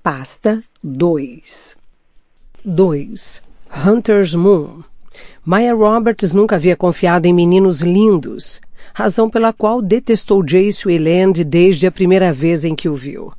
Pasta 2. Hunter's Moon. Maya Roberts nunca havia confiado em meninos lindos, razão pela qual detestou Jace Wayland desde a primeira vez em que o viu.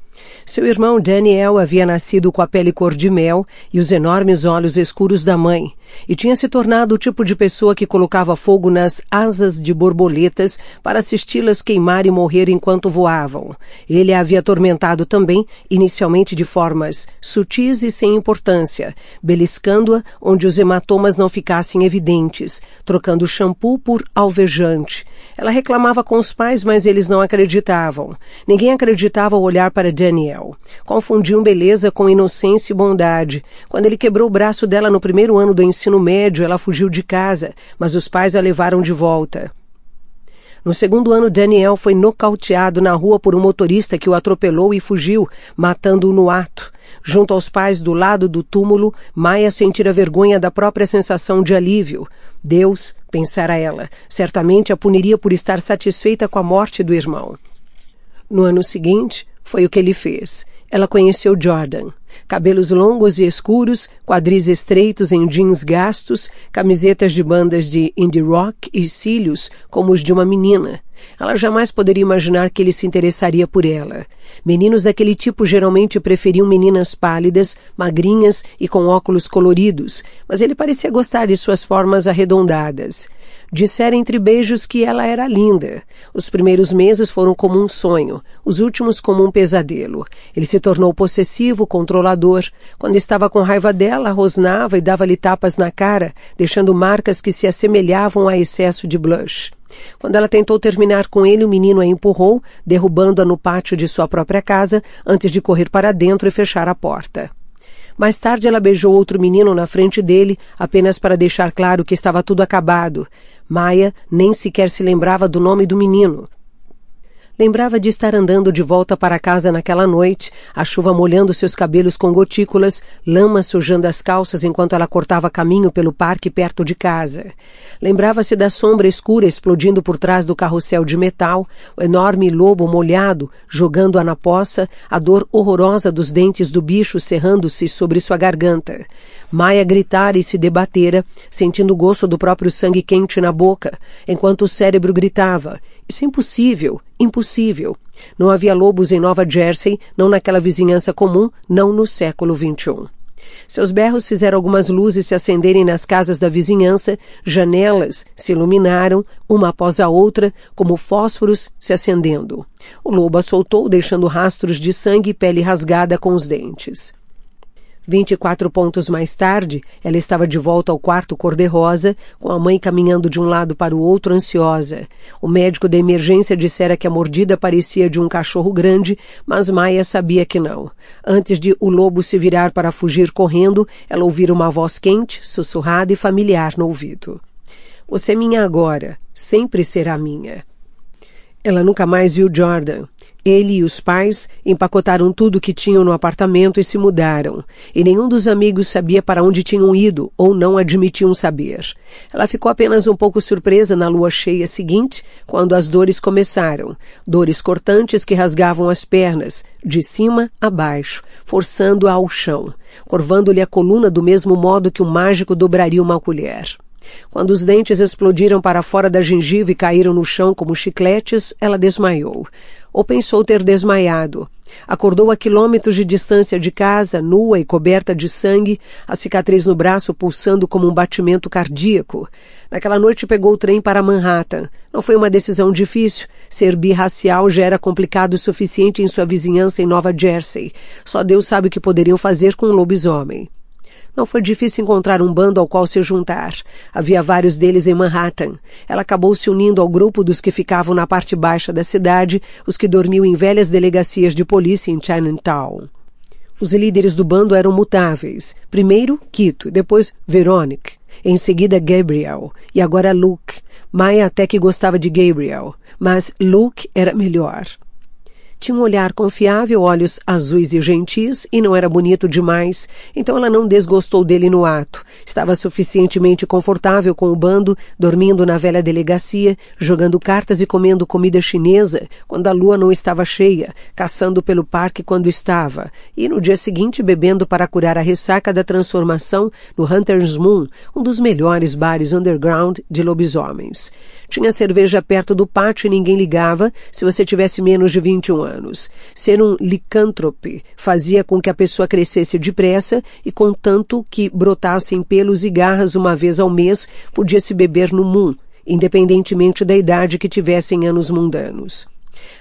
Seu irmão Daniel havia nascido com a pele cor de mel e os enormes olhos escuros da mãe, e tinha se tornado o tipo de pessoa que colocava fogo nas asas de borboletas para assisti-las queimar e morrer enquanto voavam. Ele a havia atormentado também, inicialmente de formas sutis e sem importância, beliscando-a onde os hematomas não ficassem evidentes, trocando shampoo por alvejante. Ela reclamava com os pais, mas eles não acreditavam. Ninguém acreditava ao olhar para Daniel. Confundiam beleza com inocência e bondade. Quando ele quebrou o braço dela no primeiro ano do ensino médio, ela fugiu de casa, mas os pais a levaram de volta. No segundo ano, Daniel foi nocauteado na rua por um motorista que o atropelou e fugiu, matando-o no ato. Junto aos pais do lado do túmulo, Maya sentira vergonha da própria sensação de alívio. Deus, pensara ela, certamente a puniria por estar satisfeita com a morte do irmão. No ano seguinte, foi o que ele fez. Ela conheceu Jordan. Cabelos longos e escuros, quadris estreitos em jeans gastos, camisetas de bandas de indie rock e cílios como os de uma menina. Ela jamais poderia imaginar que ele se interessaria por ela. Meninos daquele tipo geralmente preferiam meninas pálidas, magrinhas e com óculos coloridos, mas ele parecia gostar de suas formas arredondadas. Dissera entre beijos que ela era linda. Os primeiros meses foram como um sonho, os últimos como um pesadelo. Ele se tornou possessivo, controlador. Quando estava com raiva dela, rosnava e dava-lhe tapas na cara, deixando marcas que se assemelhavam a excesso de blush. Quando ela tentou terminar com ele, o menino a empurrou, derrubando-a no pátio de sua própria casa, antes de correr para dentro e fechar a porta. Mais tarde ela beijou outro menino na frente dele, apenas para deixar claro que estava tudo acabado. Maya nem sequer se lembrava do nome do menino. Lembrava de estar andando de volta para casa naquela noite, a chuva molhando seus cabelos com gotículas, lama sujando as calças enquanto ela cortava caminho pelo parque perto de casa. Lembrava-se da sombra escura explodindo por trás do carrossel de metal, o enorme lobo molhado jogando-a na poça, a dor horrorosa dos dentes do bicho cerrando-se sobre sua garganta. Maya gritara e se debatera, sentindo o gosto do próprio sangue quente na boca, enquanto o cérebro gritava: "Isso é impossível, impossível." Não havia lobos em Nova Jersey, não naquela vizinhança comum, não no século XXI. Seus berros fizeram algumas luzes se acenderem nas casas da vizinhança, janelas se iluminaram, uma após a outra, como fósforos se acendendo. O lobo a soltou, deixando rastros de sangue e pele rasgada com os dentes. 24 pontos mais tarde, ela estava de volta ao quarto cor-de-rosa, com a mãe caminhando de um lado para o outro ansiosa. O médico da emergência dissera que a mordida parecia de um cachorro grande, mas Maya sabia que não. Antes de o lobo se virar para fugir correndo, ela ouvira uma voz quente, sussurrada e familiar no ouvido. "Você é minha agora, sempre será minha." Ela nunca mais viu Jordan. Ele e os pais empacotaram tudo o que tinham no apartamento e se mudaram, e nenhum dos amigos sabia para onde tinham ido ou não admitiam saber. Ela ficou apenas um pouco surpresa na lua cheia seguinte, quando as dores começaram, dores cortantes que rasgavam as pernas, de cima a baixo, forçando-a ao chão, curvando-lhe a coluna do mesmo modo que um mágico dobraria uma colher. Quando os dentes explodiram para fora da gengiva e caíram no chão como chicletes, ela desmaiou. Ou pensou ter desmaiado. Acordou a quilômetros de distância de casa, nua e coberta de sangue, a cicatriz no braço pulsando como um batimento cardíaco. Naquela noite pegou o trem para Manhattan. Não foi uma decisão difícil. Ser birracial já era complicado o suficiente em sua vizinhança em Nova Jersey. Só Deus sabe o que poderiam fazer com um lobisomem. Não foi difícil encontrar um bando ao qual se juntar. Havia vários deles em Manhattan. Ela acabou se unindo ao grupo dos que ficavam na parte baixa da cidade, os que dormiam em velhas delegacias de polícia em Chinatown. Os líderes do bando eram mutáveis. Primeiro, Kito, depois Veronique, em seguida Gabriel, e agora Luke. Maya até que gostava de Gabriel, mas Luke era melhor. Tinha um olhar confiável, olhos azuis e gentis, e não era bonito demais, então ela não desgostou dele no ato. Estava suficientemente confortável com o bando, dormindo na velha delegacia, jogando cartas e comendo comida chinesa quando a lua não estava cheia, caçando pelo parque quando estava, e no dia seguinte bebendo para curar a ressaca da transformação no Hunter's Moon, um dos melhores bares underground de lobisomens. Tinha cerveja perto do pátio e ninguém ligava se você tivesse menos de 21 anos. Ser um licântrope fazia com que a pessoa crescesse depressa e, contanto que brotassem pelos e garras uma vez ao mês, podia-se beber no Moon, independentemente da idade que tivesse em anos mundanos.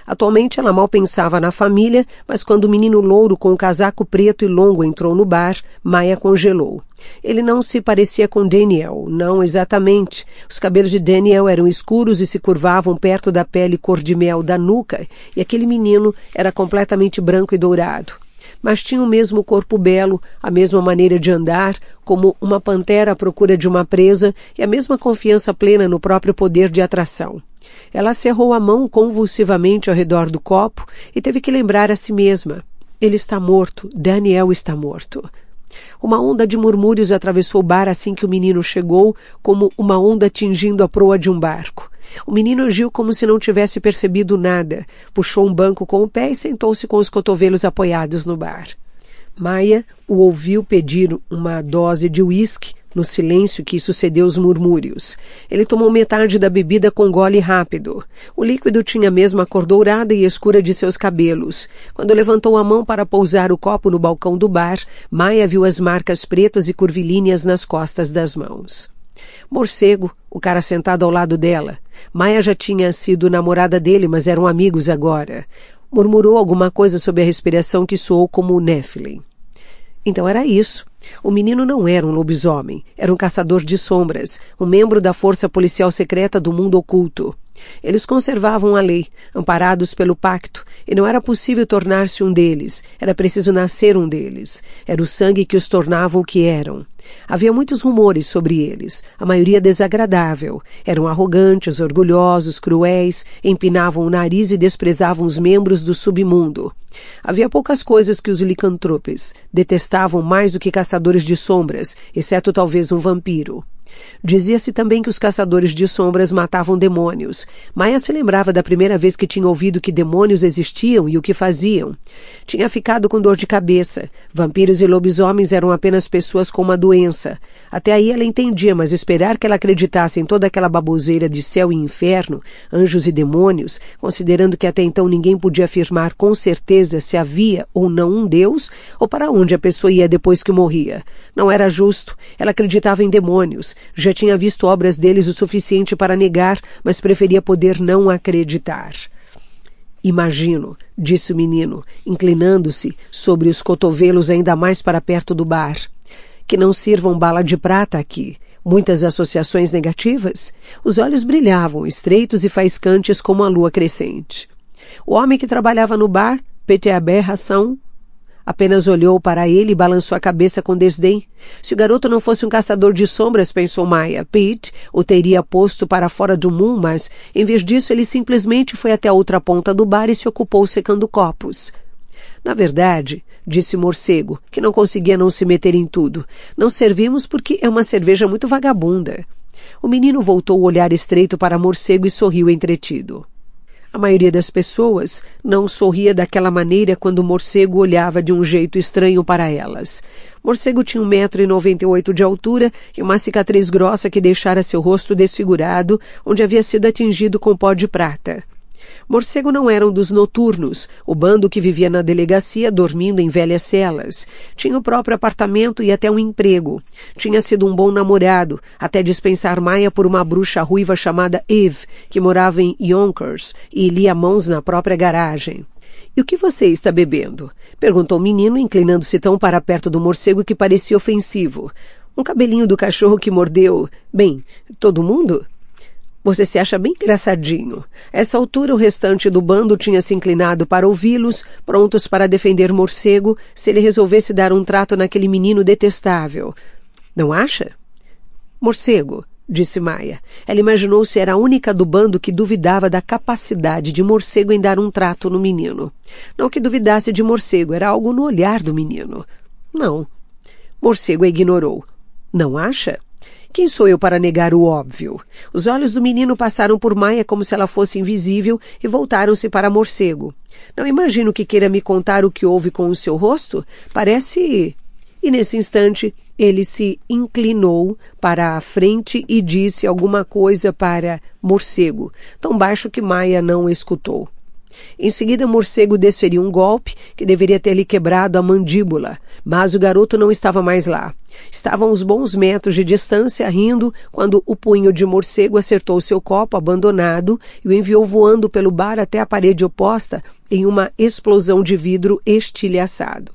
Atualmente ela mal pensava na família, mas quando o menino louro com o casaco preto e longo entrou no bar, Maya congelou. Ele não se parecia com Daniel, não exatamente. Os cabelos de Daniel eram escuros e se curvavam perto da pele cor-de-mel da nuca, e aquele menino era completamente branco e dourado. Mas tinha o mesmo corpo belo, a mesma maneira de andar, como uma pantera à procura de uma presa, e a mesma confiança plena no próprio poder de atração. Ela cerrou a mão convulsivamente ao redor do copo e teve que lembrar a si mesma. Ele está morto, Daniel está morto. Uma onda de murmúrios atravessou o bar assim que o menino chegou, como uma onda atingindo a proa de um barco. O menino agiu como se não tivesse percebido nada, puxou um banco com o pé e sentou-se com os cotovelos apoiados no bar. Maya o ouviu pedir uma dose de uísque no silêncio que sucedeu os murmúrios. Ele tomou metade da bebida com gole rápido. O líquido tinha a mesma cor dourada e escura de seus cabelos. Quando levantou a mão para pousar o copo no balcão do bar, Maya viu as marcas pretas e curvilíneas nas costas das mãos. Morcego, o cara sentado ao lado dela. Maya já tinha sido namorada dele, mas eram amigos agora. Murmurou alguma coisa sobre a respiração que soou como o Nephilim. Então era isso. O menino não era um lobisomem, era um caçador de sombras, um membro da força policial secreta do mundo oculto. Eles conservavam a lei, amparados pelo pacto, e não era possível tornar-se um deles, era preciso nascer um deles. Era o sangue que os tornava o que eram. Havia muitos rumores sobre eles, a maioria desagradável. Eram arrogantes, orgulhosos, cruéis, empinavam o nariz e desprezavam os membros do submundo. Havia poucas coisas que os licantropes detestavam mais do que caçadores de sombras, exceto talvez um vampiro. Dizia-se também que os caçadores de sombras matavam demônios. Maya se lembrava da primeira vez que tinha ouvido que demônios existiam e o que faziam. Tinha ficado com dor de cabeça. Vampiros e lobisomens eram apenas pessoas com uma doença. Até aí ela entendia, mas esperar que ela acreditasse em toda aquela baboseira de céu e inferno, anjos e demônios, considerando que até então ninguém podia afirmar com certeza se havia ou não um Deus, ou para onde a pessoa ia depois que morria. Não era justo. Ela acreditava em demônios. Já tinha visto obras deles o suficiente para negar, mas preferia poder não acreditar. Imagino, disse o menino, inclinando-se sobre os cotovelos ainda mais para perto do bar, que não sirvam bala de prata aqui. Muitas associações negativas? Os olhos brilhavam, estreitos e faiscantes como a lua crescente. O homem que trabalhava no bar, Pete Aberração, apenas olhou para ele e balançou a cabeça com desdém. Se o garoto não fosse um caçador de sombras, pensou Maya, Pete o teria posto para fora do Moon, mas, em vez disso, ele simplesmente foi até a outra ponta do bar e se ocupou secando copos. Na verdade, disse o morcego, que não conseguia não se meter em tudo, não servimos porque é uma cerveja muito vagabunda. O menino voltou o olhar estreito para morcego e sorriu entretido. A maioria das pessoas não sorria daquela maneira quando o morcego olhava de um jeito estranho para elas. Morcego tinha 1,98 m de altura e uma cicatriz grossa que deixara seu rosto desfigurado, onde havia sido atingido com pó de prata. Morcego não era um dos noturnos, o bando que vivia na delegacia dormindo em velhas celas. Tinha o próprio apartamento e até um emprego. Tinha sido um bom namorado, até dispensar Maya por uma bruxa ruiva chamada Eve, que morava em Yonkers e lia mãos na própria garagem. E o que você está bebendo? Perguntou o menino, inclinando-se tão para perto do morcego que parecia ofensivo. Um cabelinho do cachorro que mordeu... Bem, todo mundo? Você se acha bem engraçadinho. A essa altura, o restante do bando tinha se inclinado para ouvi-los, prontos para defender Morcego se ele resolvesse dar um trato naquele menino detestável. Não acha? Morcego, disse Maya. Ela imaginou se era a única do bando que duvidava da capacidade de Morcego em dar um trato no menino. Não que duvidasse de Morcego, era algo no olhar do menino. Não. Morcego a ignorou. Não acha? Quem sou eu para negar o óbvio? Os olhos do menino passaram por Maya como se ela fosse invisível e voltaram-se para Morcego. Não imagino que queira me contar o que houve com o seu rosto. Parece... E nesse instante, ele se inclinou para a frente e disse alguma coisa para Morcego, tão baixo que Maya não escutou. Em seguida, Morcego desferiu um golpe que deveria ter lhe quebrado a mandíbula, mas o garoto não estava mais lá. Estavam a uns bons metros de distância, rindo, quando o punho de Morcego acertou seu copo abandonado e o enviou voando pelo bar até a parede oposta em uma explosão de vidro estilhaçado.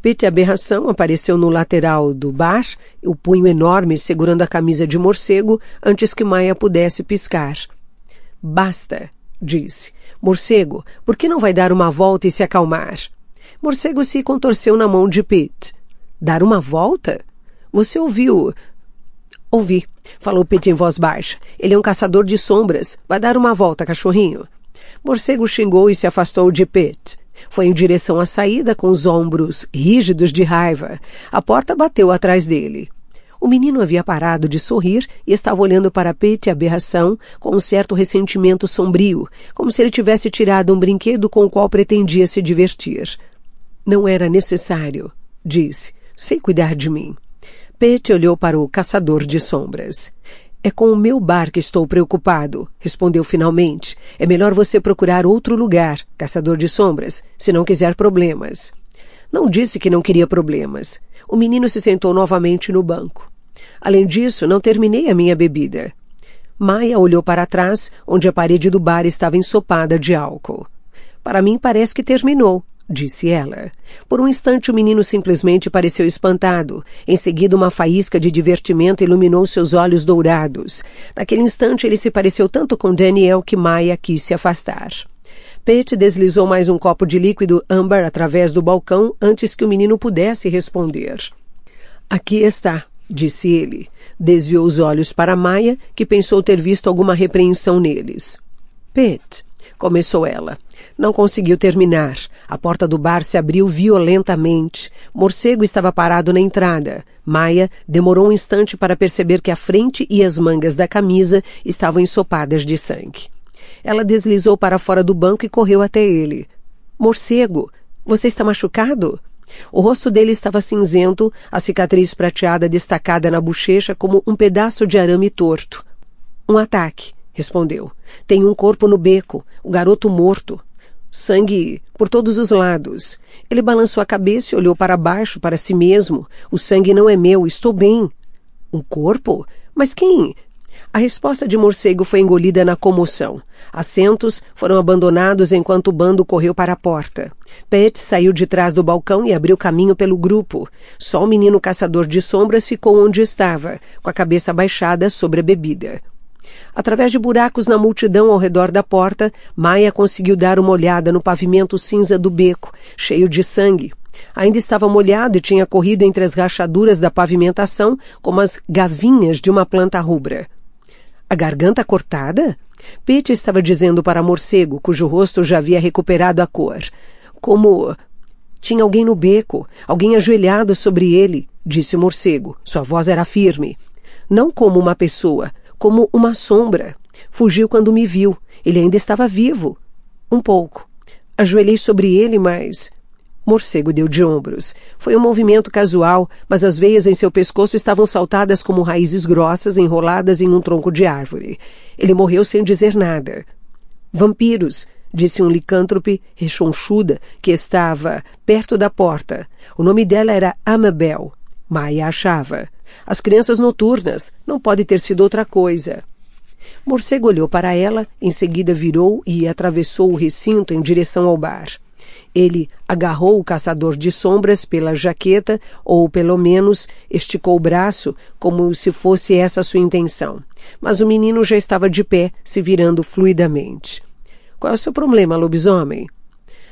Pete Aberração apareceu no lateral do bar, o punho enorme segurando a camisa de Morcego antes que Maya pudesse piscar. Basta, disse. Morcego, por que não vai dar uma volta e se acalmar? Morcego se contorceu na mão de Pete. Dar uma volta? Você ouviu? Ouvi, falou Pete em voz baixa. Ele é um caçador de sombras. Vai dar uma volta, cachorrinho. Morcego xingou e se afastou de Pete. Foi em direção à saída com os ombros rígidos de raiva. A porta bateu atrás dele. O menino havia parado de sorrir e estava olhando para Pete Aberração com um certo ressentimento sombrio, como se ele tivesse tirado um brinquedo com o qual pretendia se divertir. Não era necessário, disse. Sei cuidar de mim. Pete olhou para o caçador de sombras. É com o meu bar que estou preocupado, respondeu finalmente. É melhor você procurar outro lugar, caçador de sombras, se não quiser problemas. Não disse que não queria problemas. O menino se sentou novamente no banco. Além disso, não terminei a minha bebida. Maya olhou para trás, onde a parede do bar estava ensopada de álcool. Para mim parece que terminou, disse ela. Por um instante o menino simplesmente pareceu espantado. Em seguida uma faísca de divertimento iluminou seus olhos dourados. Naquele instante ele se pareceu tanto com Daniel que Maya quis se afastar. Pete deslizou mais um copo de líquido âmbar através do balcão antes que o menino pudesse responder. Aqui está, disse ele. Desviou os olhos para Maya, que pensou ter visto alguma repreensão neles. Pete, começou ela. Não conseguiu terminar. A porta do bar se abriu violentamente. Morcego estava parado na entrada. Maya demorou um instante para perceber que a frente e as mangas da camisa estavam ensopadas de sangue. Ela deslizou para fora do banco e correu até ele. Morcego, você está machucado? O rosto dele estava cinzento, a cicatriz prateada destacada na bochecha como um pedaço de arame torto. Um ataque, respondeu. Tem um corpo no beco, o garoto morto. Sangue por todos os lados. Ele balançou a cabeça e olhou para baixo, para si mesmo. O sangue não é meu, estou bem. Um corpo? Mas quem? A resposta de Morcego foi engolida na comoção. Assentos foram abandonados enquanto o bando correu para a porta. Pete saiu de trás do balcão e abriu caminho pelo grupo. Só o menino caçador de sombras ficou onde estava, com a cabeça baixada sobre a bebida. Através de buracos na multidão ao redor da porta, Maya conseguiu dar uma olhada no pavimento cinza do beco, cheio de sangue. Ainda estava molhado e tinha corrido entre as rachaduras da pavimentação como as gavinhas de uma planta rubra. A garganta cortada? Pete estava dizendo para Morcego, cujo rosto já havia recuperado a cor. Como... Tinha alguém no beco, alguém ajoelhado sobre ele, disse Morcego. Sua voz era firme. Não como uma pessoa, como uma sombra. Fugiu quando me viu. Ele ainda estava vivo. Um pouco. Ajoelhei sobre ele, mas... Morcego deu de ombros. Foi um movimento casual, mas as veias em seu pescoço estavam saltadas como raízes grossas enroladas em um tronco de árvore. Ele morreu sem dizer nada. Vampiros, disse um licântrope rechonchuda que estava perto da porta. O nome dela era Amabel. Maya achava. As crianças noturnas. Não pode ter sido outra coisa. Morcego olhou para ela, em seguida virou e atravessou o recinto em direção ao bar. Ele agarrou o caçador de sombras pela jaqueta, ou pelo menos esticou o braço, como se fosse essa a sua intenção. Mas o menino já estava de pé, se virando fluidamente. Qual é o seu problema, lobisomem?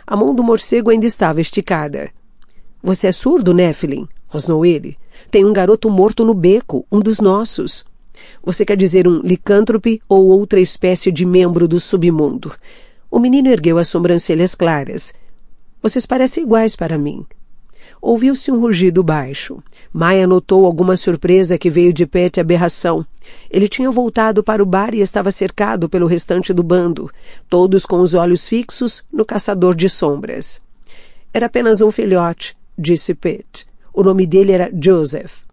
A mão do morcego ainda estava esticada. Você é surdo, Nephilim? Rosnou ele. Tem um garoto morto no beco, um dos nossos. Você quer dizer um licântrope ou outra espécie de membro do submundo? O menino ergueu as sobrancelhas claras. Vocês parecem iguais para mim. Ouviu-se um rugido baixo. Maya notou alguma surpresa que veio de Pete aberração. Ele tinha voltado para o bar e estava cercado pelo restante do bando, todos com os olhos fixos no caçador de sombras. Era apenas um filhote, disse Pete. O nome dele era Joseph.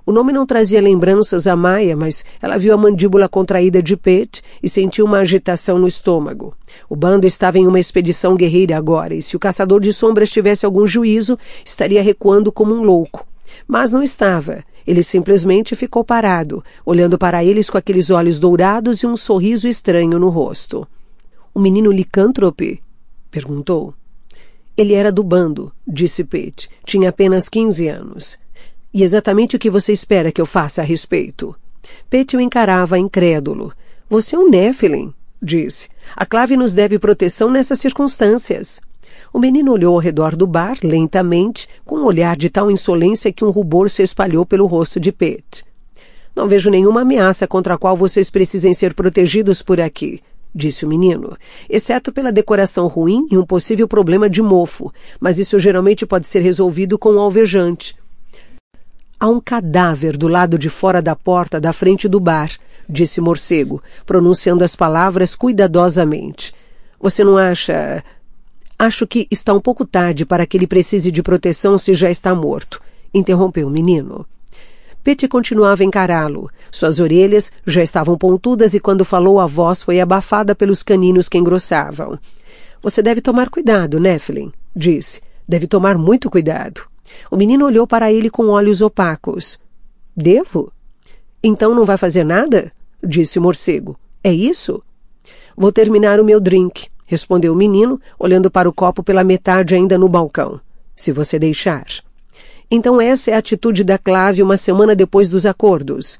O nome não trazia lembranças a Maya, mas ela viu a mandíbula contraída de Pete e sentiu uma agitação no estômago. O bando estava em uma expedição guerreira agora, e se o caçador de sombras tivesse algum juízo, estaria recuando como um louco. Mas não estava. Ele simplesmente ficou parado, olhando para eles com aqueles olhos dourados e um sorriso estranho no rosto. — O menino licântrope? Perguntou. Ele era do bando, disse Pete. Tinha apenas 15 anos. E exatamente o que você espera que eu faça a respeito? Pete o encarava incrédulo. Você é um Nephilim, disse. A clave nos deve proteção nessas circunstâncias. O menino olhou ao redor do bar, lentamente, com um olhar de tal insolência que um rubor se espalhou pelo rosto de Pete. Não vejo nenhuma ameaça contra a qual vocês precisem ser protegidos por aqui, disse o menino, exceto pela decoração ruim e um possível problema de mofo, mas isso geralmente pode ser resolvido com um alvejante. Há um cadáver do lado de fora da porta da frente do bar, disse Morcego, pronunciando as palavras cuidadosamente. Você não acha... Acho que está um pouco tarde para que ele precise de proteção se já está morto, interrompeu o menino. Pete continuava a encará-lo. Suas orelhas já estavam pontudas e quando falou a voz foi abafada pelos caninos que engrossavam. Você deve tomar cuidado, Nephilim, disse. Deve tomar muito cuidado. O menino olhou para ele com olhos opacos. Devo? Então não vai fazer nada? Disse o morcego. É isso? Vou terminar o meu drink, respondeu o menino, olhando para o copo pela metade ainda no balcão. Se você deixar. Então essa é a atitude da clave uma semana depois dos acordos?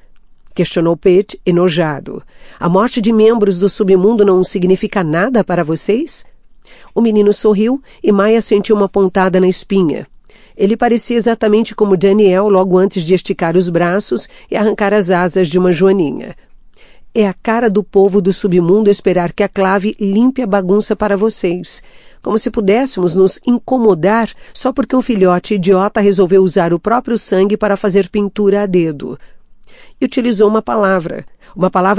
Questionou Pete, enojado. A morte de membros do submundo não significa nada para vocês? O menino sorriu e Maya sentiu uma pontada na espinha. Ele parecia exatamente como Daniel logo antes de esticar os braços e arrancar as asas de uma joaninha. É a cara do povo do submundo esperar que a clave limpe a bagunça para vocês. Como se pudéssemos nos incomodar só porque um filhote idiota resolveu usar o próprio sangue para fazer pintura a dedo. E utilizou uma palavra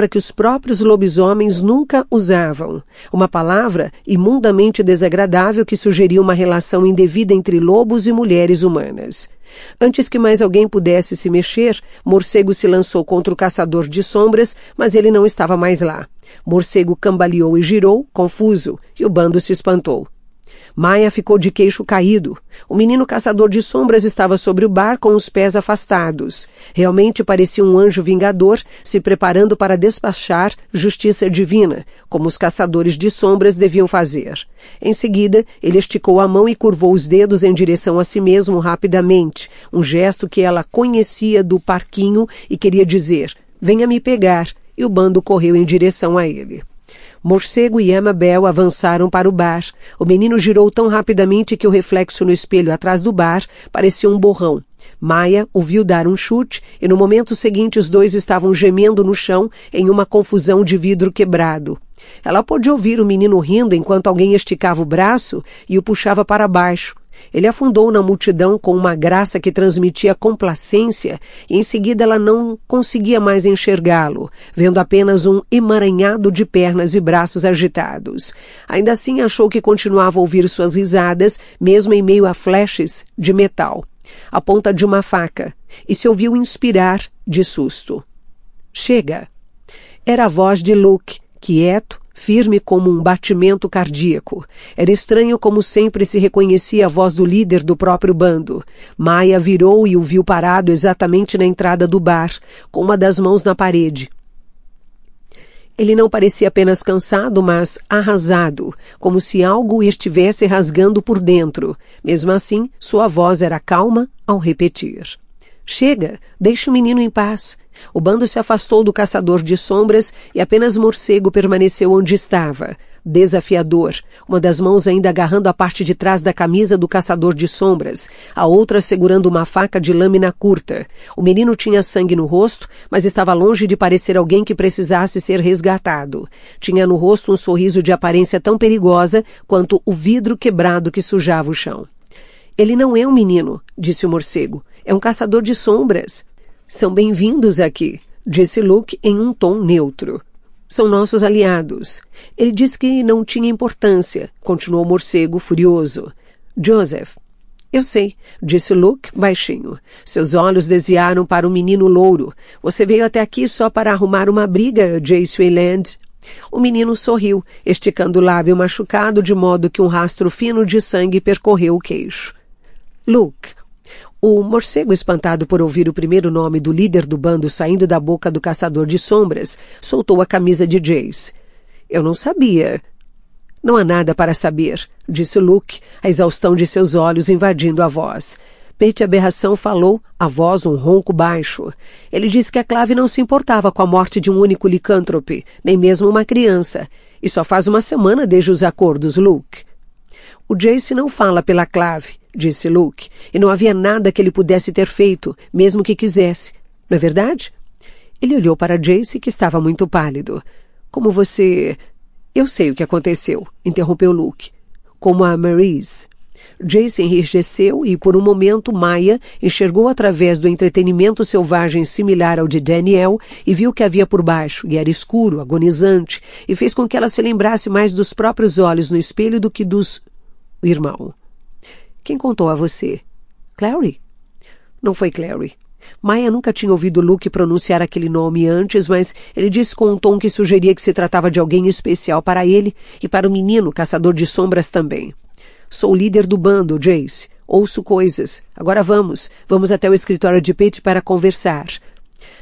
que os próprios lobisomens nunca usavam. Uma palavra imundamente desagradável que sugeria uma relação indevida entre lobos e mulheres humanas. Antes que mais alguém pudesse se mexer, Morcego se lançou contra o caçador de sombras, mas ele não estava mais lá. Morcego cambaleou e girou, confuso, e o bando se espantou. Maya ficou de queixo caído. O menino caçador de sombras estava sobre o bar com os pés afastados. Realmente parecia um anjo vingador se preparando para despachar justiça divina, como os caçadores de sombras deviam fazer. Em seguida, ele esticou a mão e curvou os dedos em direção a si mesmo rapidamente, um gesto que ela conhecia do parquinho e queria dizer, venha me pegar, e o bando correu em direção a ele. Morcego e Amabel avançaram para o bar. O menino girou tão rapidamente que o reflexo no espelho atrás do bar parecia um borrão. Maya o viu dar um chute e no momento seguinte os dois estavam gemendo no chão em uma confusão de vidro quebrado. Ela pôde ouvir o menino rindo enquanto alguém esticava o braço e o puxava para baixo. Ele afundou na multidão com uma graça que transmitia complacência e em seguida ela não conseguia mais enxergá-lo, vendo apenas um emaranhado de pernas e braços agitados. Ainda assim achou que continuava a ouvir suas risadas, mesmo em meio a flashes de metal, a ponta de uma faca, e se ouviu inspirar de susto. Chega! Era a voz de Luke, quieto, firme como um batimento cardíaco. Era estranho como sempre se reconhecia a voz do líder do próprio bando. Maya virou e o viu parado exatamente na entrada do bar, com uma das mãos na parede. Ele não parecia apenas cansado, mas arrasado, como se algo o estivesse rasgando por dentro. Mesmo assim, sua voz era calma ao repetir. Chega, deixe o menino em paz. O bando se afastou do caçador de sombras e apenas Morcego permaneceu onde estava, desafiador, uma das mãos ainda agarrando a parte de trás da camisa do caçador de sombras, a outra segurando uma faca de lâmina curta. O menino tinha sangue no rosto, mas estava longe de parecer alguém que precisasse ser resgatado. Tinha no rosto um sorriso de aparência tão perigosa quanto o vidro quebrado que sujava o chão. Ele não é um menino, disse o morcego. É um caçador de sombras. São bem-vindos aqui, disse Luke em um tom neutro. São nossos aliados. Ele disse que não tinha importância, continuou o morcego furioso. Joseph. Eu sei, disse Luke baixinho. Seus olhos desviaram para o menino louro. Você veio até aqui só para arrumar uma briga, Jace Wayland. O menino sorriu, esticando o lábio machucado de modo que um rastro fino de sangue percorreu o queixo. Luke. O morcego, espantado por ouvir o primeiro nome do líder do bando saindo da boca do caçador de sombras, soltou a camisa de Jace. Eu não sabia. Não há nada para saber, disse Luke, a exaustão de seus olhos invadindo a voz. Pete Aberração falou, a voz um ronco baixo. Ele disse que a Clave não se importava com a morte de um único licântrope, nem mesmo uma criança. E só faz uma semana desde os acordos, Luke. O Jace não fala pela Clave, disse Luke, e não havia nada que ele pudesse ter feito, mesmo que quisesse. Não é verdade? Ele olhou para Jace, que estava muito pálido. Como você... Eu sei o que aconteceu, interrompeu Luke. Como a Maryse. Jace enrijeceu e, por um momento, Maya enxergou através do entretenimento selvagem similar ao de Daniel e viu o que havia por baixo, e era escuro, agonizante, e fez com que ela se lembrasse mais dos próprios olhos no espelho do que dos... O irmão. Quem contou a você? Clary? Não foi Clary. Maya nunca tinha ouvido Luke pronunciar aquele nome antes, mas ele disse com um tom que sugeria que se tratava de alguém especial para ele e para o menino, caçador de sombras também. Sou o líder do bando, Jace. Ouço coisas. Agora vamos. Vamos até o escritório de Pete para conversar.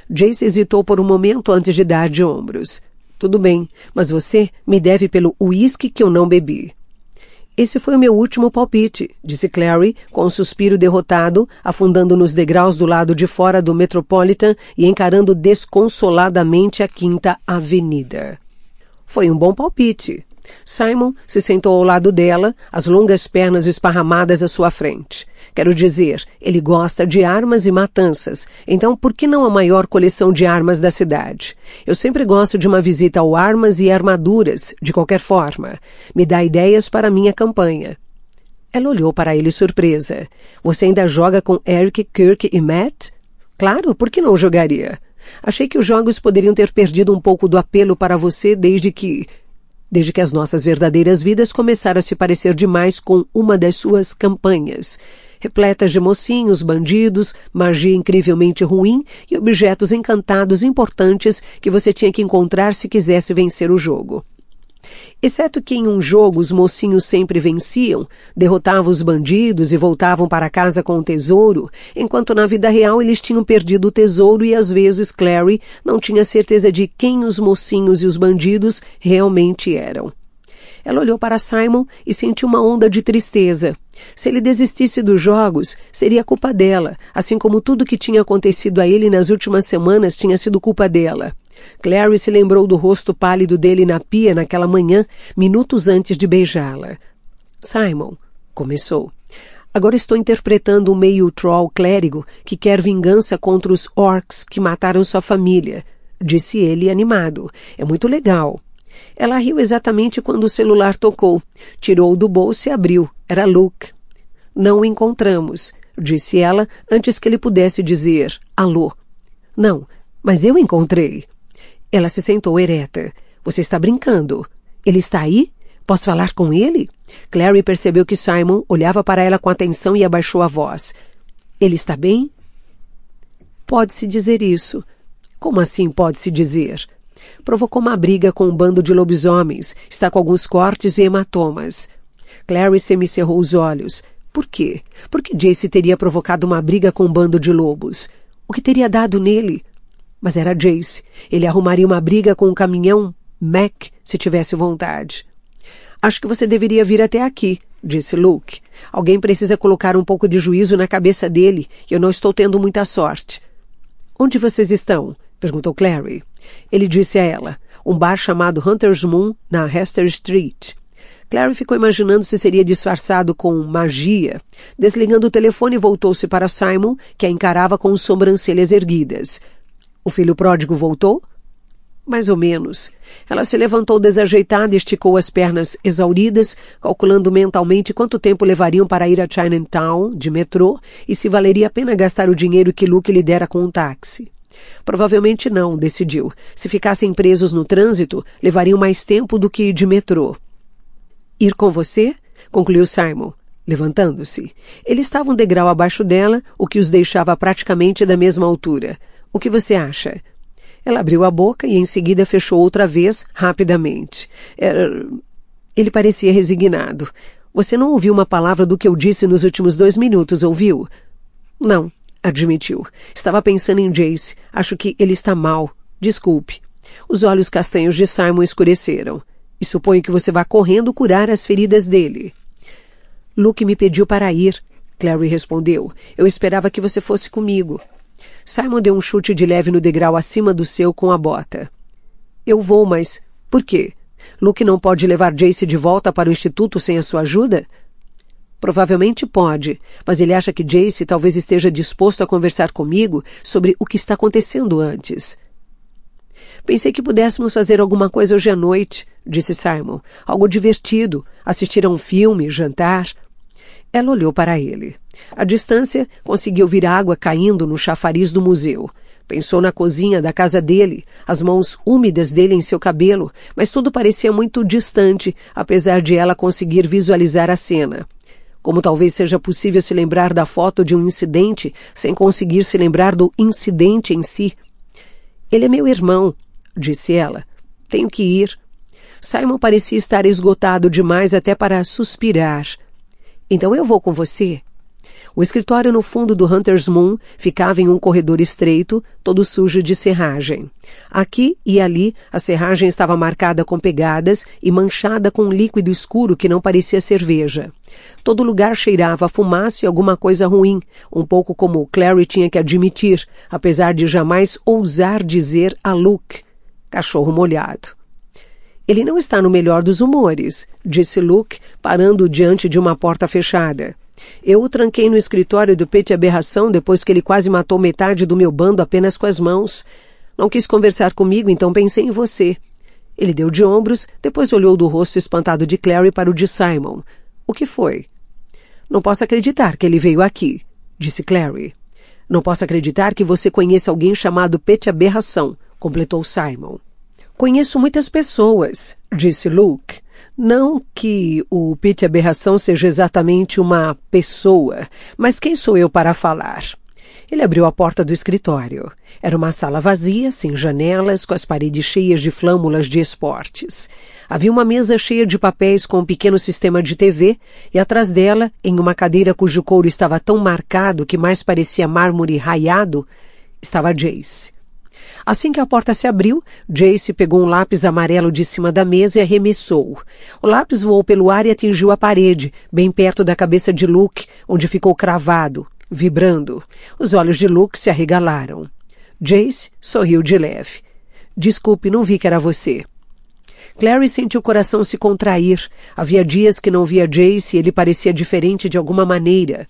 Jace hesitou por um momento antes de dar de ombros. Tudo bem, mas você me deve pelo uísque que eu não bebi. Esse foi o meu último palpite, disse Clary, com um suspiro derrotado, afundando nos degraus do lado de fora do Metropolitan e encarando desconsoladamente a Quinta Avenida. Foi um bom palpite. Simon se sentou ao lado dela, as longas pernas esparramadas à sua frente. Quero dizer, ele gosta de armas e matanças, então por que não a maior coleção de armas da cidade? Eu sempre gosto de uma visita ao armas e armaduras, de qualquer forma. Me dá ideias para a minha campanha. Ela olhou para ele surpresa. Você ainda joga com Eric, Kirk e Matt? Claro, por que não jogaria? Achei que os jogos poderiam ter perdido um pouco do apelo para você desde que as nossas verdadeiras vidas começaram a se parecer demais com uma das suas campanhas, repletas de mocinhos, bandidos, magia incrivelmente ruim e objetos encantados importantes que você tinha que encontrar se quisesse vencer o jogo. Exceto que em um jogo os mocinhos sempre venciam, derrotavam os bandidos e voltavam para casa com o tesouro, enquanto na vida real eles tinham perdido o tesouro e às vezes Clary não tinha certeza de quem os mocinhos e os bandidos realmente eram. Ela olhou para Simon e sentiu uma onda de tristeza. Se ele desistisse dos jogos, seria culpa dela, assim como tudo que tinha acontecido a ele nas últimas semanas tinha sido culpa dela. Clary se lembrou do rosto pálido dele na pia naquela manhã, minutos antes de beijá-la. Simon, começou. Agora estou interpretando um meio troll clérigo que quer vingança contra os orcs que mataram sua família, disse ele animado. É muito legal. Ela riu exatamente quando o celular tocou. Tirou-o do bolso e abriu. Era Luke. Não o encontramos, disse ela antes que ele pudesse dizer alô. Não, mas eu encontrei. Ela se sentou ereta. Você está brincando? Ele está aí? Posso falar com ele? Clary percebeu que Simon olhava para ela com atenção e abaixou a voz. Ele está bem? Pode-se dizer isso. Como assim pode-se dizer? Provocou uma briga com um bando de lobisomens. Está com alguns cortes e hematomas. Clary semicerrou os olhos. Por quê? Por que Jace teria provocado uma briga com um bando de lobos? O que teria dado nele? Mas era Jace. Ele arrumaria uma briga com um caminhão Mac se tivesse vontade. Acho que você deveria vir até aqui, disse Luke. Alguém precisa colocar um pouco de juízo na cabeça dele e eu não estou tendo muita sorte. Onde vocês estão? Perguntou Clary. Ele disse a ela. um bar chamado Hunter's Moon, na Hester Street. Clary ficou imaginando se seria disfarçado com magia. Desligando o telefone, voltou-se para Simon, que a encarava com sobrancelhas erguidas. O filho pródigo voltou? Mais ou menos. Ela se levantou desajeitada e esticou as pernas exauridas, calculando mentalmente quanto tempo levariam para ir a Chinatown, de metrô, e se valeria a pena gastar o dinheiro que Luke lhe dera com um táxi. Provavelmente não, decidiu. Se ficassem presos no trânsito, levariam mais tempo do que de metrô. Ir com você? Concluiu Simon, levantando-se. Ele estava um degrau abaixo dela, o que os deixava praticamente da mesma altura. O que você acha? Ela abriu a boca e em seguida fechou outra vez, rapidamente. Ele parecia resignado. Você não ouviu uma palavra do que eu disse nos últimos 2 minutos, ouviu? Não, admitiu. Estava pensando em Jace. Acho que ele está mal. Desculpe. Os olhos castanhos de Simon escureceram. E suponho que você vá correndo curar as feridas dele. Luke me pediu para ir, Clary respondeu. Eu esperava que você fosse comigo. Simon deu um chute de leve no degrau acima do seu com a bota. Eu vou, mas... Por quê? Luke não pode levar Jace de volta para o instituto sem a sua ajuda? Provavelmente pode, mas ele acha que Jace talvez esteja disposto a conversar comigo sobre o que está acontecendo antes. Pensei que pudéssemos fazer alguma coisa hoje à noite, disse Simon. Algo divertido, assistir a um filme, jantar. Ela olhou para ele. À distância, conseguiu ouvir água caindo no chafariz do museu. Pensou na cozinha da casa dele, as mãos úmidas dele em seu cabelo, mas tudo parecia muito distante, apesar de ela conseguir visualizar a cena. Como talvez seja possível se lembrar da foto de um incidente sem conseguir se lembrar do incidente em si. Ele é meu irmão, disse ela. Tenho que ir. Simon parecia estar esgotado demais até para suspirar. Então eu vou com você. O escritório no fundo do Hunter's Moon ficava em um corredor estreito, todo sujo de serragem. Aqui e ali, a serragem estava marcada com pegadas e manchada com um líquido escuro que não parecia cerveja. Todo lugar cheirava a fumaça e alguma coisa ruim, um pouco como Clary tinha que admitir, apesar de jamais ousar dizer a Luke. Cachorro molhado. Ele não está no melhor dos humores, disse Luke, parando diante de uma porta fechada. Eu o tranquei no escritório do Petit Aberração depois que ele quase matou metade do meu bando apenas com as mãos. Não quis conversar comigo, então pensei em você. Ele deu de ombros, depois olhou do rosto espantado de Clary para o de Simon. O que foi? Não posso acreditar que ele veio aqui, disse Clary. Não posso acreditar que você conheça alguém chamado Petit Aberração, completou Simon. Conheço muitas pessoas, disse Luke. Não que o Petit Aberração seja exatamente uma pessoa, mas quem sou eu para falar? Ele abriu a porta do escritório. Era uma sala vazia, sem janelas, com as paredes cheias de flâmulas de esportes. Havia uma mesa cheia de papéis com um pequeno sistema de TV e atrás dela, em uma cadeira cujo couro estava tão marcado que mais parecia mármore raiado, estava Jace. Assim que a porta se abriu, Jace pegou um lápis amarelo de cima da mesa e arremessou. O lápis voou pelo ar e atingiu a parede, bem perto da cabeça de Luke, onde ficou cravado, vibrando. Os olhos de Luke se arregalaram. Jace sorriu de leve. Desculpe, não vi que era você. Clary sentiu o coração se contrair. Havia dias que não via Jace e ele parecia diferente de alguma maneira.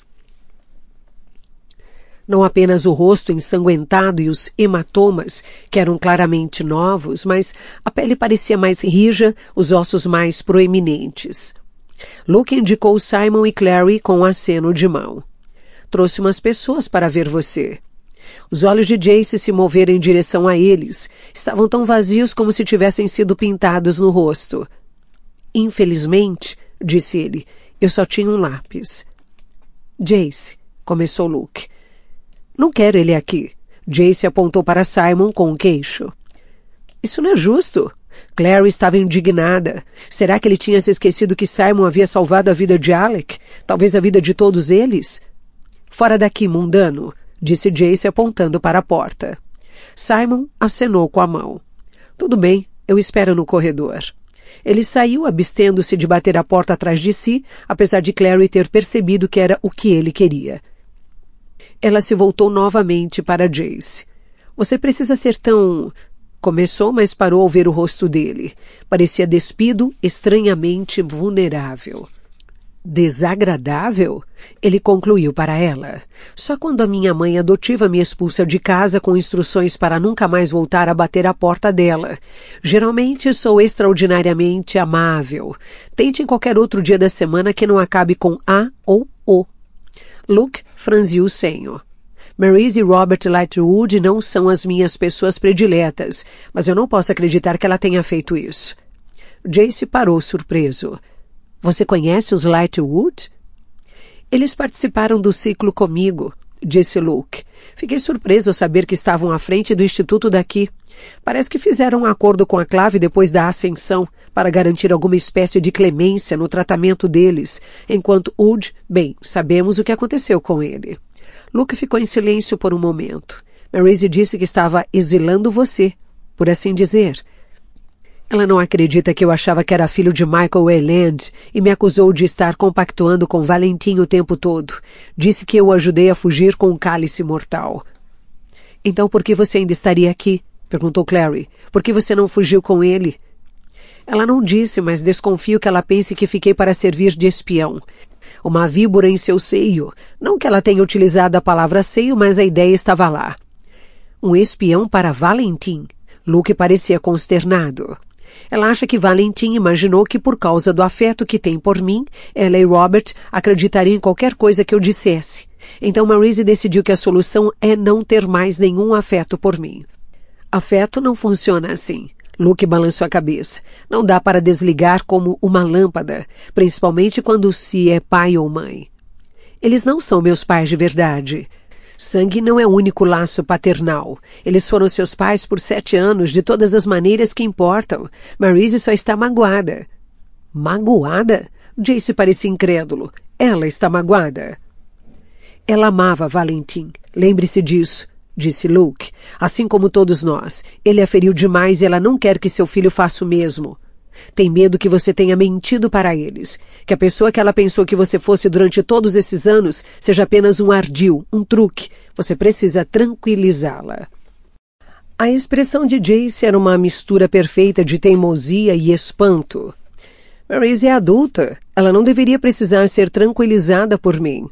Não apenas o rosto ensanguentado e os hematomas, que eram claramente novos, mas a pele parecia mais rija, os ossos mais proeminentes. Luke indicou Simon e Clary com um aceno de mão. Trouxe umas pessoas para ver você. Os olhos de Jace se moveram em direção a eles. Estavam tão vazios como se tivessem sido pintados no rosto. Infelizmente, disse ele, eu só tinha um lápis. Jace, começou Luke. Não quero ele aqui. Jace apontou para Simon com um queixo. Isso não é justo. Clary estava indignada. Será que ele tinha se esquecido que Simon havia salvado a vida de Alec? Talvez a vida de todos eles? Fora daqui, mundano, disse Jace apontando para a porta. Simon acenou com a mão. Tudo bem, eu espero no corredor. Ele saiu, abstendo-se de bater a porta atrás de si, apesar de Clary ter percebido que era o que ele queria. Ela se voltou novamente para Jace. Você precisa ser tão Começou, mas parou ao ver o rosto dele. Parecia despido, estranhamente vulnerável. Desagradável? Ele concluiu para ela. Só quando a minha mãe adotiva me expulsa de casa com instruções para nunca mais voltar a bater à porta dela. Geralmente sou extraordinariamente amável. Tente em qualquer outro dia da semana que não acabe com A ou O. Luke franziu o senho. Maryse e Robert Lightwood não são as minhas pessoas prediletas, mas eu não posso acreditar que ela tenha feito isso. Jace parou surpreso. Você conhece os Lightwood? Eles participaram do ciclo comigo, disse Luke. Fiquei surpreso ao saber que estavam à frente do instituto daqui. Parece que fizeram um acordo com a Clave depois da ascensão, para garantir alguma espécie de clemência no tratamento deles, enquanto Wood, bem, sabemos o que aconteceu com ele. Luke ficou em silêncio por um momento. Maryse disse que estava exilando você, por assim dizer. Ela não acredita que eu achava que era filho de Michael Eland e me acusou de estar compactuando com Valentim o tempo todo. Disse que eu o ajudei a fugir com um cálice mortal. Então por que você ainda estaria aqui? Perguntou Clary. Por que você não fugiu com ele? Ela não disse, mas desconfio que ela pense que fiquei para servir de espião. Uma víbora em seu seio. Não que ela tenha utilizado a palavra seio, mas a ideia estava lá. Um espião para Valentim. Luke parecia consternado. Ela acha que Valentim imaginou que, por causa do afeto que tem por mim, ela e Robert acreditariam em qualquer coisa que eu dissesse. Então Maryse decidiu que a solução é não ter mais nenhum afeto por mim. Afeto não funciona assim. Luke balançou a cabeça. Não dá para desligar como uma lâmpada, principalmente quando se é pai ou mãe. Eles não são meus pais de verdade. Sangue não é o único laço paternal. Eles foram seus pais por 7 anos, de todas as maneiras que importam. Maryse só está magoada. Magoada? Jace parecia incrédulo. Ela está magoada. Ela amava Valentim. Lembre-se disso, disse Luke. Assim como todos nós. Ele a feriu demais e ela não quer que seu filho faça o mesmo. Tem medo que você tenha mentido para eles. Que a pessoa que ela pensou que você fosse durante todos esses anos seja apenas um ardil, um truque. Você precisa tranquilizá-la. A expressão de Jace era uma mistura perfeita de teimosia e espanto. Maryse é adulta. Ela não deveria precisar ser tranquilizada por mim.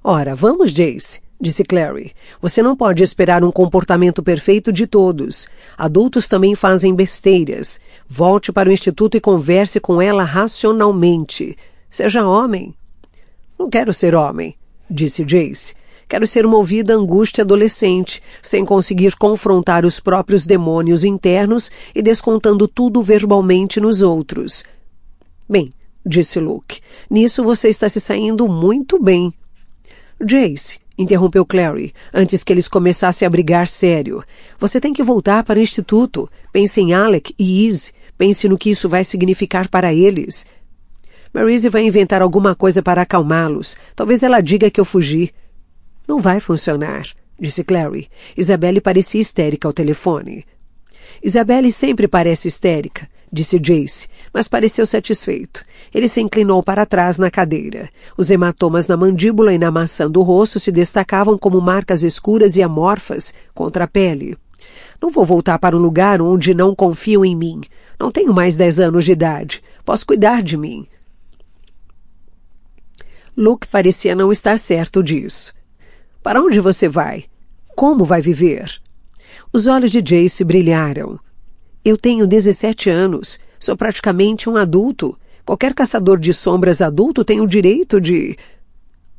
Ora, vamos, Jace, disse Clary. Você não pode esperar um comportamento perfeito de todos. Adultos também fazem besteiras. Volte para o instituto e converse com ela racionalmente. Seja homem. Não quero ser homem, disse Jace. Quero ser movida à angústia adolescente, sem conseguir confrontar os próprios demônios internos e descontando tudo verbalmente nos outros. Bem, disse Luke, nisso você está se saindo muito bem. Jace, interrompeu Clary, antes que eles começassem a brigar sério. Você tem que voltar para o instituto. Pense em Alec e Izzy. Pense no que isso vai significar para eles. Maryse vai inventar alguma coisa para acalmá-los. Talvez ela diga que eu fugi. Não vai funcionar, disse Clary. Isabelle parecia histérica ao telefone. Isabelle sempre parece histérica, disse Jace, mas pareceu satisfeito. Ele se inclinou para trás na cadeira. Os hematomas na mandíbula e na maçã do rosto se destacavam como marcas escuras e amorfas contra a pele. Não vou voltar para um lugar onde não confiam em mim. Não tenho mais 10 anos de idade. Posso cuidar de mim. Luke parecia não estar certo disso. Para onde você vai? Como vai viver? Os olhos de Jace brilharam. Eu tenho 17 anos. Sou praticamente um adulto. Qualquer caçador de sombras adulto tem o direito de...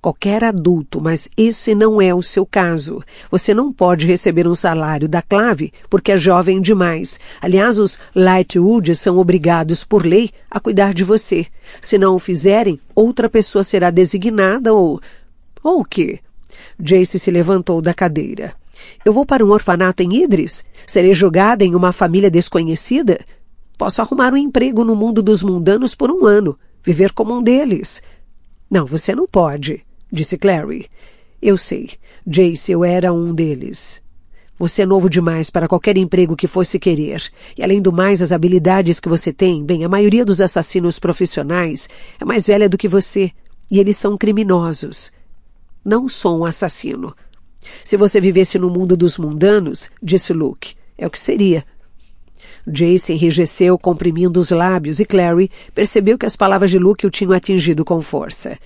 Qualquer adulto, mas esse não é o seu caso. Você não pode receber um salário da Clave porque é jovem demais. Aliás, os Lightwood são obrigados por lei a cuidar de você. Se não o fizerem, outra pessoa será designada ou... Ou o quê? Jace se levantou da cadeira. Eu vou para um orfanato em Idris? Serei jogada em uma família desconhecida? Posso arrumar um emprego no mundo dos mundanos por 1 ano. Viver como um deles. Não, você não pode, disse Clary. Eu sei. Jace, eu era um deles. Você é novo demais para qualquer emprego que fosse querer. E além do mais, as habilidades que você tem, bem, a maioria dos assassinos profissionais é mais velha do que você. E eles são criminosos. Não sou um assassino. Se você vivesse no mundo dos mundanos, disse Luke, é o que seria. Jace enrijeceu, comprimindo os lábios, e Clary percebeu que as palavras de Luke o tinham atingido com força.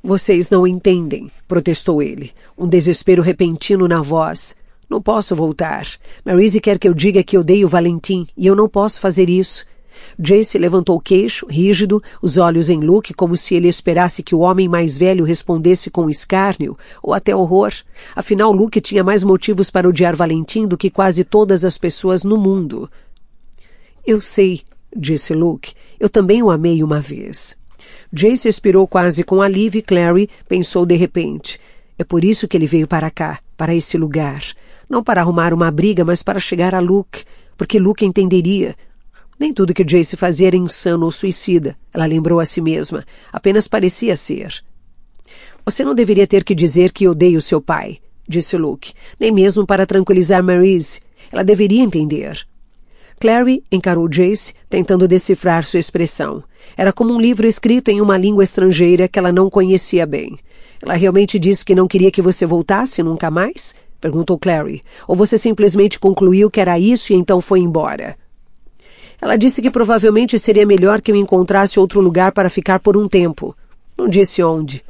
Vocês não entendem, protestou ele, um desespero repentino na voz. Não posso voltar. Maryse quer que eu diga que odeio Valentim, e eu não posso fazer isso. Jace levantou o queixo, rígido, os olhos em Luke, como se ele esperasse que o homem mais velho respondesse com escárnio ou até horror. Afinal, Luke tinha mais motivos para odiar Valentim do que quase todas as pessoas no mundo. Eu sei, disse Luke. Eu também o amei uma vez. Jace expirou quase com alívio e Clary pensou de repente. É por isso que ele veio para cá, para esse lugar. Não para arrumar uma briga, mas para chegar a Luke, porque Luke entenderia. Nem tudo que Jace fazia era insano ou suicida, ela lembrou a si mesma. Apenas parecia ser. Você não deveria ter que dizer que odeia o seu pai, disse Luke, nem mesmo para tranquilizar Maryse. Ela deveria entender. Clary encarou Jace, tentando decifrar sua expressão. Era como um livro escrito em uma língua estrangeira que ela não conhecia bem. Ela realmente disse que não queria que você voltasse nunca mais? Perguntou Clary. Ou você simplesmente concluiu que era isso e então foi embora? Ela disse que provavelmente seria melhor que eu encontrasse outro lugar para ficar por um tempo. Não disse onde.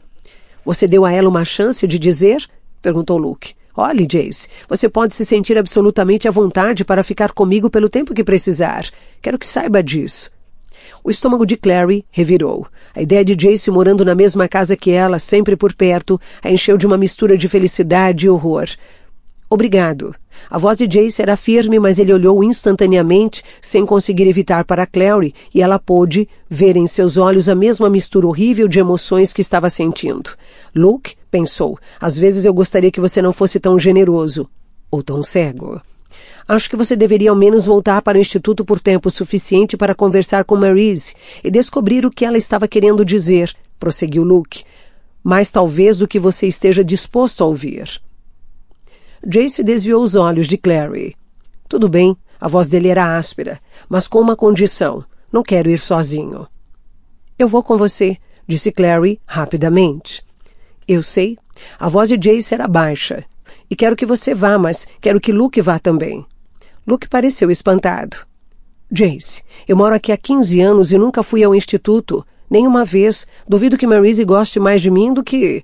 Você deu a ela uma chance de dizer? Perguntou Luke. Olhe, Jace, você pode se sentir absolutamente à vontade para ficar comigo pelo tempo que precisar. Quero que saiba disso. O estômago de Clary revirou. A ideia de Jace morando na mesma casa que ela, sempre por perto, a encheu de uma mistura de felicidade e horror. Obrigado. A voz de Jace era firme, mas ele olhou instantaneamente, sem conseguir evitar para Clary, e ela pôde ver em seus olhos a mesma mistura horrível de emoções que estava sentindo. Luke pensou, às vezes eu gostaria que você não fosse tão generoso, ou tão cego. Acho que você deveria ao menos voltar para o instituto por tempo suficiente para conversar com Maryse e descobrir o que ela estava querendo dizer, prosseguiu Luke. Mais talvez do que você esteja disposto a ouvir. Jace desviou os olhos de Clary. Tudo bem, a voz dele era áspera, mas com uma condição. Não quero ir sozinho. Eu vou com você, disse Clary rapidamente. Eu sei. A voz de Jace era baixa. E quero que você vá, mas quero que Luke vá também. Luke pareceu espantado. Jace, eu moro aqui há 15 anos e nunca fui ao instituto. Nenhuma vez. Duvido que Maryse goste mais de mim do que...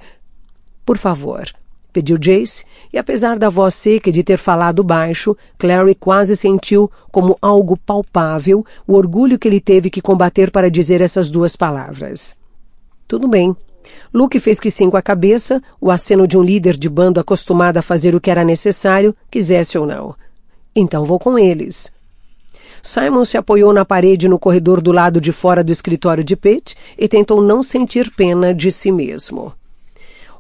Por favor, pediu Jace, e apesar da voz seca e de ter falado baixo, Clary quase sentiu, como algo palpável, o orgulho que ele teve que combater para dizer essas duas palavras. Tudo bem. Luke fez que sim com a cabeça, o aceno de um líder de bando acostumado a fazer o que era necessário, quisesse ou não. Então vou com eles. Simon se apoiou na parede no corredor do lado de fora do escritório de Pete e tentou não sentir pena de si mesmo.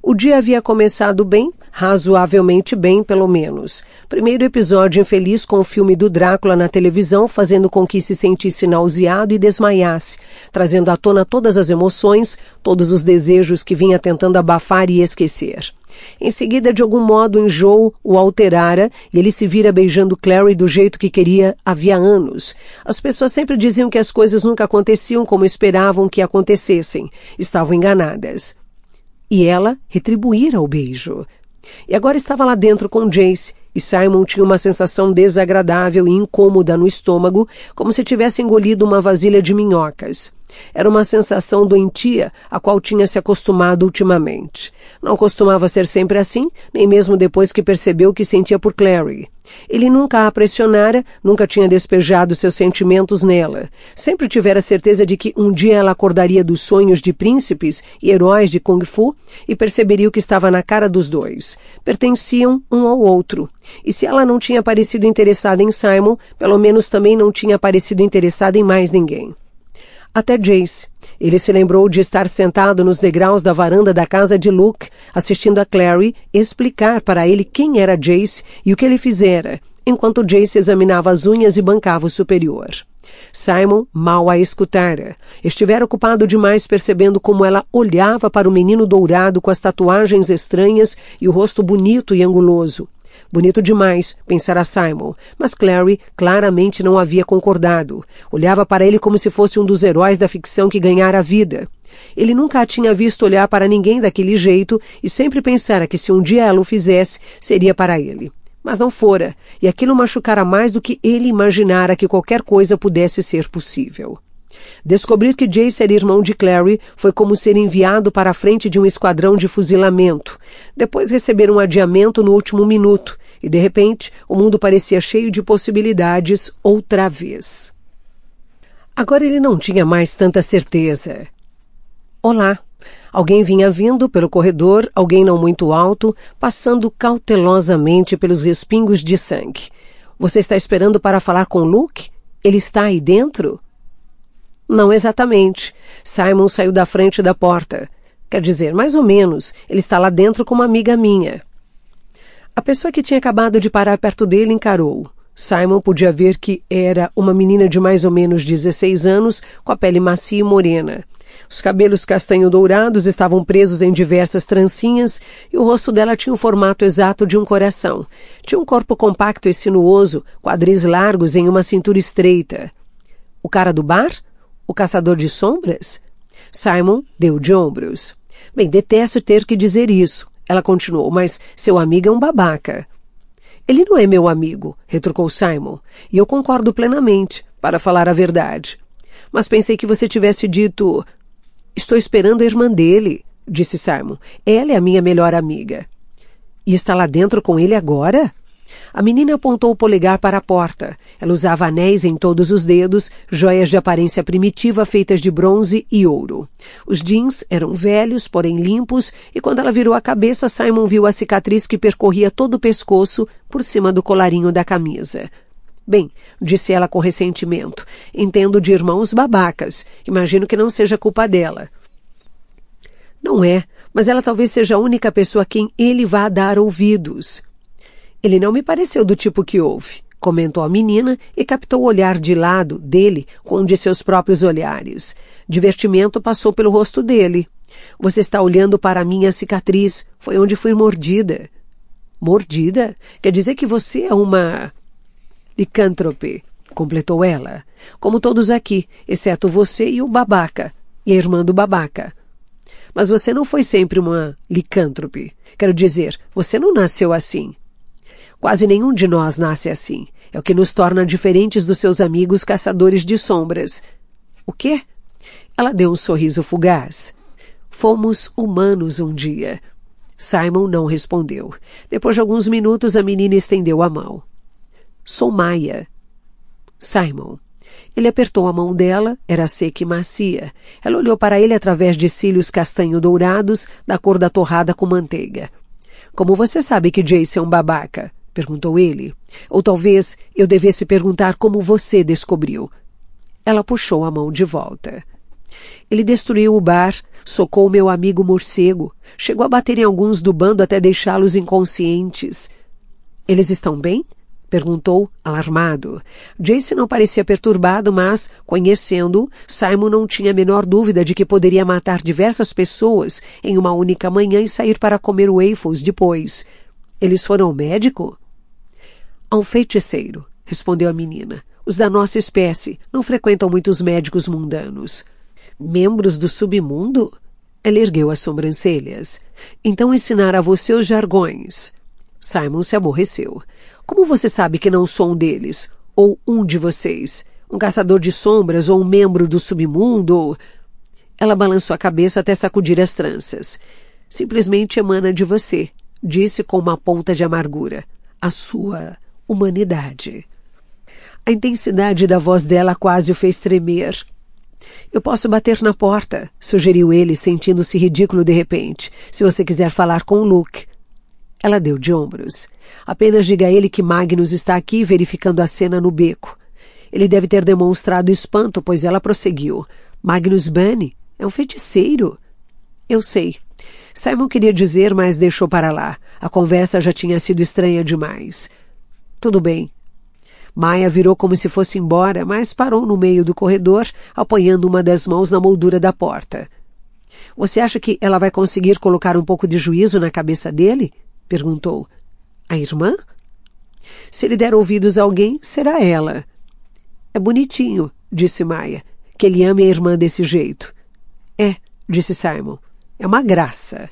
O dia havia começado bem, razoavelmente bem, pelo menos. Primeiro episódio infeliz com o filme do Drácula na televisão, fazendo com que se sentisse nauseado e desmaiasse, trazendo à tona todas as emoções, todos os desejos que vinha tentando abafar e esquecer. Em seguida, de algum modo, o enjoo o alterara e ele se vira beijando Clary do jeito que queria havia anos. As pessoas sempre diziam que as coisas nunca aconteciam como esperavam que acontecessem. Estavam enganadas. E ela retribuíra o beijo. E agora estava lá dentro com Jace, e Simon tinha uma sensação desagradável e incômoda no estômago, como se tivesse engolido uma vasilha de minhocas. Era uma sensação doentia, a qual tinha se acostumado ultimamente. Não costumava ser sempre assim, nem mesmo depois que percebeu o que sentia por Clary. Ele nunca a pressionara, nunca tinha despejado seus sentimentos nela. Sempre tivera certeza de que um dia ela acordaria dos sonhos de príncipes e heróis de Kung Fu e perceberia o que estava na cara dos dois. Pertenciam um ao outro. E se ela não tinha parecido interessada em Simon, pelo menos também não tinha parecido interessada em mais ninguém. Até Jace. Ele se lembrou de estar sentado nos degraus da varanda da casa de Luke, assistindo a Clary explicar para ele quem era Jace e o que ele fizera, enquanto Jace examinava as unhas e bancava o superior. Simon mal a escutara. Estivera ocupado demais percebendo como ela olhava para o menino dourado com as tatuagens estranhas e o rosto bonito e anguloso. Bonito demais, pensara Simon, mas Clary claramente não havia concordado. Olhava para ele como se fosse um dos heróis da ficção que ganhara a vida. Ele nunca a tinha visto olhar para ninguém daquele jeito e sempre pensara que se um dia ela o fizesse, seria para ele. Mas não fora, e aquilo machucara mais do que ele imaginara que qualquer coisa pudesse ser possível. Descobrir que Jace era irmão de Clary foi como ser enviado para a frente de um esquadrão de fuzilamento, depois receber um adiamento no último minuto, e de repente o mundo parecia cheio de possibilidades outra vez. Agora ele não tinha mais tanta certeza. Olá! Alguém vinha vindo pelo corredor, alguém não muito alto, passando cautelosamente pelos respingos de sangue. Você está esperando para falar com Luke? Ele está aí dentro? Não exatamente. Simon saiu da frente da porta. Quer dizer, mais ou menos, ele está lá dentro com uma amiga minha. A pessoa que tinha acabado de parar perto dele encarou. Simon podia ver que era uma menina de mais ou menos 16 anos, com a pele macia e morena. Os cabelos castanho-dourados estavam presos em diversas trancinhas e o rosto dela tinha o formato exato de um coração. Tinha um corpo compacto e sinuoso, quadris largos em uma cintura estreita. O cara do bar? O caçador de sombras? Simon deu de ombros. Bem, detesto ter que dizer isso. Ela continuou, mas seu amigo é um babaca. Ele não é meu amigo, retrucou Simon, e eu concordo plenamente, para falar a verdade. Mas pensei que você tivesse dito... Estou esperando a irmã dele, disse Simon. Ela é a minha melhor amiga. E está lá dentro com ele agora? A menina apontou o polegar para a porta. Ela usava anéis em todos os dedos, joias de aparência primitiva feitas de bronze e ouro. Os jeans eram velhos, porém limpos, e quando ela virou a cabeça, Simon viu a cicatriz que percorria todo o pescoço por cima do colarinho da camisa. Bem, disse ela com ressentimento, entendo de irmãos babacas. Imagino que não seja culpa dela. Não é, mas ela talvez seja a única pessoa a quem ele vá dar ouvidos. Ele não me pareceu do tipo que ouve, comentou a menina e captou o olhar de lado dele com um de seus próprios olhares. Divertimento passou pelo rosto dele. Você está olhando para a minha cicatriz. Foi onde fui mordida. Mordida? Quer dizer que você é uma... licântrope, completou ela. Como todos aqui, exceto você e o babaca, e a irmã do babaca. Mas você não foi sempre uma licântrope. Quero dizer, você não nasceu assim. Quase nenhum de nós nasce assim. É o que nos torna diferentes dos seus amigos caçadores de sombras. O quê? Ela deu um sorriso fugaz. Fomos humanos um dia. Simon não respondeu. Depois de alguns minutos, a menina estendeu a mão. Sou Maya. Simon. Ele apertou a mão dela, era seca e macia. Ela olhou para ele através de cílios castanho-dourados, da cor da torrada com manteiga. Como você sabe que Jace é um babaca? Perguntou ele. Ou talvez eu devesse perguntar como você descobriu. Ela puxou a mão de volta. Ele destruiu o bar, socou meu amigo morcego, chegou a bater em alguns do bando até deixá-los inconscientes. Eles estão bem? Perguntou, alarmado. Jace não parecia perturbado, mas, conhecendo-o, Simon não tinha a menor dúvida de que poderia matar diversas pessoas em uma única manhã e sair para comer waffles depois. Eles foram ao médico? A um feiticeiro, respondeu a menina. Os da nossa espécie não frequentam muitos médicos mundanos. Membros do submundo? Ela ergueu as sobrancelhas. Então ensinar a você os jargões. Simon se aborreceu. Como você sabe que não sou um deles? Ou um de vocês? Um caçador de sombras ou um membro do submundo? Ou... Ela balançou a cabeça até sacudir as tranças. Simplesmente emana de você, disse com uma ponta de amargura. A sua humanidade. A intensidade da voz dela quase o fez tremer. Eu posso bater na porta, sugeriu ele, sentindo-se ridículo de repente, se você quiser falar com o Luke. Ela deu de ombros. Apenas diga a ele que Magnus está aqui verificando a cena no beco. Ele deve ter demonstrado espanto, pois ela prosseguiu. Magnus Bunny é um feiticeiro. Eu sei. Simon queria dizer, mas deixou para lá. A conversa já tinha sido estranha demais. Tudo bem. Maya virou como se fosse embora, mas parou no meio do corredor, apoiando uma das mãos na moldura da porta. Você acha que ela vai conseguir colocar um pouco de juízo na cabeça dele? Perguntou. A irmã? Se ele der ouvidos a alguém, será ela. É bonitinho, disse Maya, que ele ame a irmã desse jeito. É, disse Simon. É uma graça.